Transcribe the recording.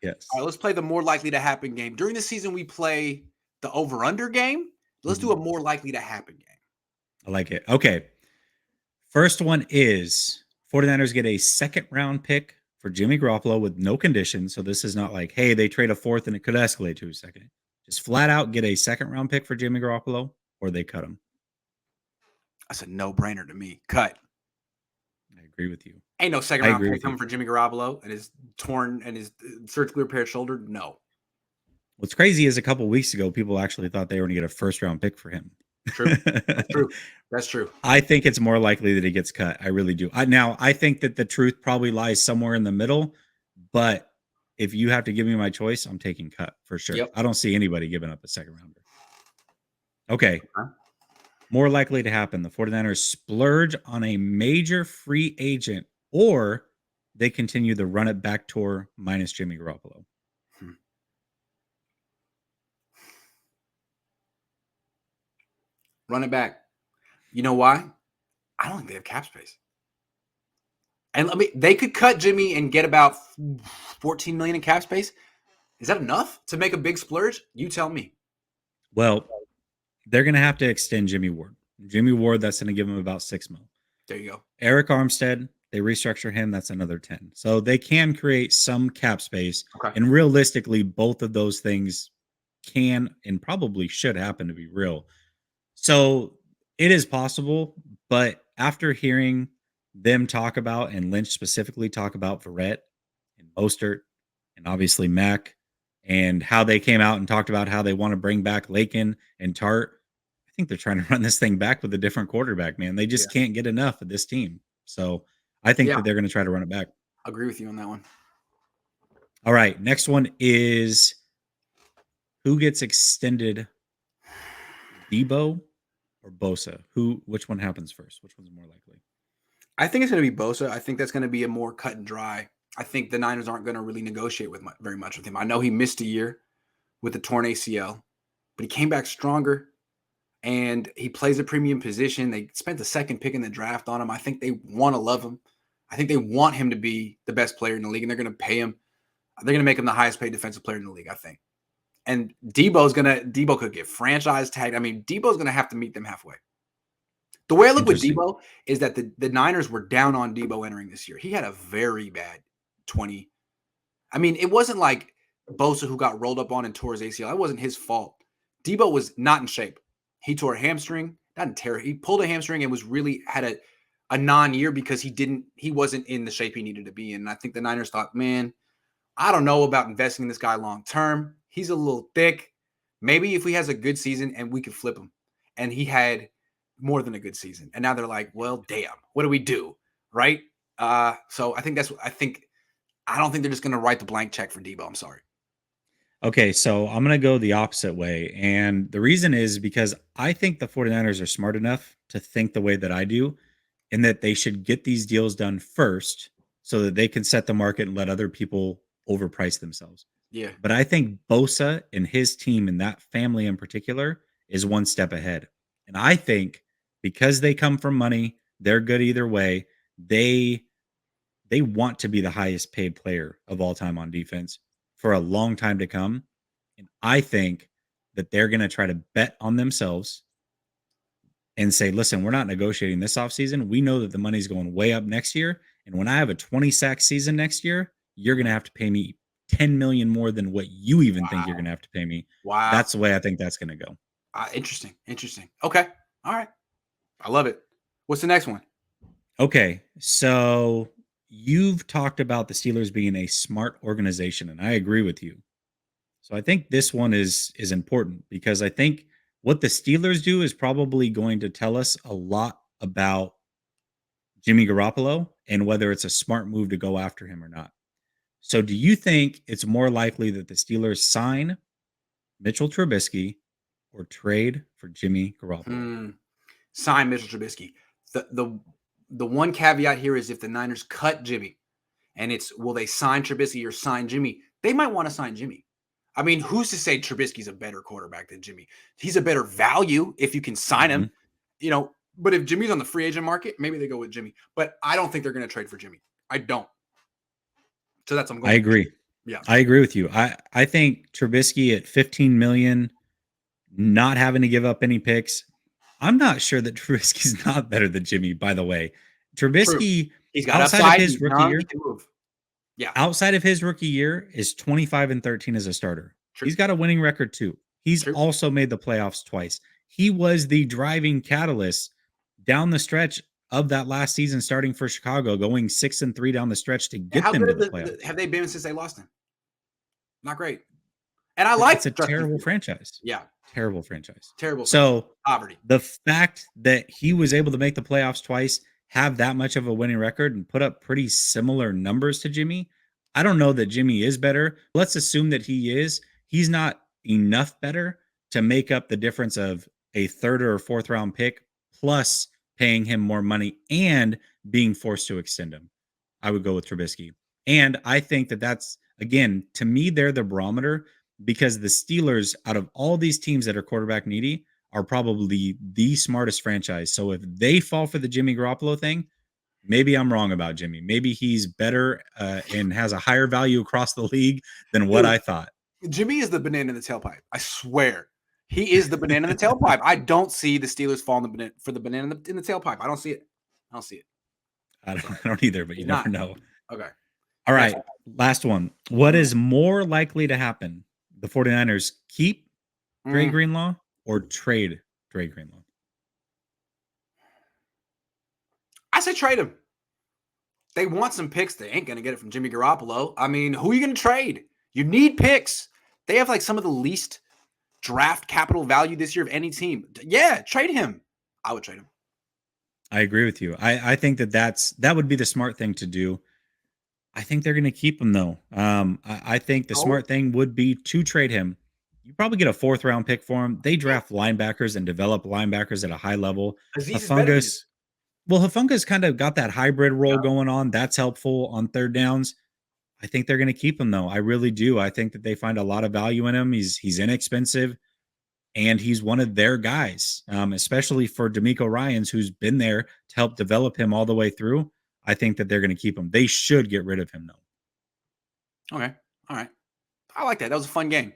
All Yes. right, let's play the more likely to happen game. During the season, we play the over-under game. Let's do Mhm. a more likely to happen game. I like it. Okay. First one is 49ers get a second round pick for Jimmy Garoppolo with no conditions. So this is not like, hey, they trade a fourth and it could escalate to a second. Just flat out get a second round pick for Jimmy Garoppolo or they cut him. That's a no-brainer to me. Cut. I agree with you. Ain't no second I round agree pick with you. coming for Jimmy Garoppolo and his torn and his surgically repaired shoulder. No. What's crazy is a couple weeks ago, people actually thought they were going to get a first round pick for him. True. That's true. That's true. I think it's more likely that he gets cut. I really do. I think that the truth probably lies somewhere in the middle, but if you have to give me my choice, I'm taking cut for sure. Yep. I don't see anybody giving up a second rounder. Okay. Huh? More likely to happen. The 49ers splurge on a major free agent or they continue the run it back tour minus Jimmy Garoppolo. Hmm. Run it back. You know why? I don't think they have cap space. And they could cut Jimmy and get about 14 million in cap space. Is that enough to make a big splurge? You tell me. Well, they're going to have to extend Jimmy Ward. Jimmy Ward, that's going to give him about 6 mil. There you go. Eric Armstead, they restructure him, that's another 10. So they can create some cap space. Okay. And realistically, both of those things can and probably should happen to be real. So it is possible, but after hearing them talk about and Lynch specifically talk about Verrett and Mostert and obviously Mack and how they came out and talked about how they want to bring back Lakin and Tart, I think they're trying to run this thing back with a different quarterback, man. They just can't get enough of this team. So I think that they're going to try to run it back. I agree with you on that one. All right. Next one is who gets extended, Debo or Bosa? Which one happens first? Which one's more likely? I think it's going to be Bosa. I think that's going to be a more cut and dry. I think the Niners aren't going to really negotiate very much with him. I know he missed a year with the torn ACL, but he came back stronger and he plays a premium position. They spent the second pick in the draft on him. I think they want to love him. I think they want him to be the best player in the league, and they're going to pay him. They're going to make him the highest paid defensive player in the league, I think. And Debo could get franchise tagged. I mean, Debo's going to have to meet them halfway. The way I look with Debo is that the Niners were down on Debo entering this year. He had a very bad 20. I mean, it wasn't like Bosa who got rolled up on and tore his ACL. That wasn't his fault. Debo was not in shape. He tore a hamstring. He pulled a hamstring and was really had a non-year because he wasn't in the shape he needed to be in. And I think the Niners thought, man, I don't know about investing in this guy long term. He's a little thick. Maybe if he has a good season and we could flip him. And he had more than a good season. And now they're like, well, damn, what do we do? Right? So I think I don't think they're just going to write the blank check for Debo. I'm sorry. Okay, so I'm going to go the opposite way. And the reason is because I think the 49ers are smart enough to think the way that I do, and that they should get these deals done first so that they can set the market and let other people overprice themselves. Yeah. But I think Bosa and his team and that family in particular is one step ahead. And I think because they come from money, they're good either way. They want to be the highest paid player of all time on defense for a long time to come. And I think that they're going to try to bet on themselves and say, listen, we're not negotiating this offseason. We know that the money's going way up next year. And when I have a 20 sack season next year, you're going to have to pay me 10 million more than what you even think you're going to have to pay me. Wow. That's the way I think that's going to go. Interesting. Okay. All right. I love it. What's the next one? Okay. So you've talked about the Steelers being a smart organization, and I agree with you. So I think this one is important because I think what the Steelers do is probably going to tell us a lot about Jimmy Garoppolo and whether it's a smart move to go after him or not. So do you think it's more likely that the Steelers sign Mitchell Trubisky or trade for Jimmy Garoppolo? Sign Mitchell Trubisky. The one caveat here is if the Niners cut Jimmy and it's will they sign Trubisky or sign Jimmy, they might want to sign Jimmy. I mean, who's to say Trubisky's a better quarterback than Jimmy? He's a better value if you can sign him, but if Jimmy's on the free agent market, maybe they go with Jimmy. But I don't think they're going to trade for Jimmy. I don't. So that's I'm going. I agree. Yeah. I agree with you. I think Trubisky at 15 million, not having to give up any picks. I'm not sure that Trubisky's not better than Jimmy, by the way. True. Trubisky, He's got outside of upside. his He's rookie young. He year, can move. Yeah. is 25-13 as a starter. True. He's got a winning record too. He's True. also made the playoffs twice. He was the driving catalyst down the stretch of that last season, starting for Chicago, going 6-3 down the stretch to And get how them good to have the playoffs. have they been since they lost him? Not great. And I like It's a Justin terrible Fields. franchise. Yeah. Terrible franchise. Terrible franchise. So Poverty. the fact that he was able to make the playoffs twice, have that much of a winning record, and put up pretty similar numbers to Jimmy, I don't know that Jimmy is better. Let's assume that he is. He's not enough better to make up the difference of a third or fourth round pick plus paying him more money and being forced to extend him. I would go with Trubisky. And I think that that's, again, to me, they're the barometer because the Steelers, out of all these teams that are quarterback needy, are probably the smartest franchise. So if they fall for the Jimmy Garoppolo thing, maybe I'm wrong about Jimmy. Maybe he's better and has a higher value across the league than what Dude, I thought. Jimmy is the banana in the tailpipe. I swear. He is the banana in the tailpipe. I don't see the Steelers falling for the banana in the tailpipe. I don't see it. I don't see it. I don't either, but you He's never not. know. Okay. All Next right. Last one. What is more likely to happen? The 49ers keep Dre Mm. Greenlaw or trade Dre Greenlaw? I say trade him. They want some picks. They ain't going to get it from Jimmy Garoppolo. I mean, who are you going to trade? You need picks. They have like some of the least draft capital value this year of any team. Yeah, trade him. I would trade him. I agree with you. I think that would be the smart thing to do. I think they're going to keep him though. I think the smart thing would be to trade him. You probably get a fourth round pick for him. They draft linebackers and develop linebackers at a high level. Hufunga's kind of got that hybrid role going on. That's helpful on third downs. I think they're going to keep him though. I really do. I think that they find a lot of value in him. He's inexpensive. And he's one of their guys, especially for D'Amico Ryans, who's been there to help develop him all the way through. I think that they're going to keep him. They should get rid of him, though. Okay. All right. I like that. That was a fun game.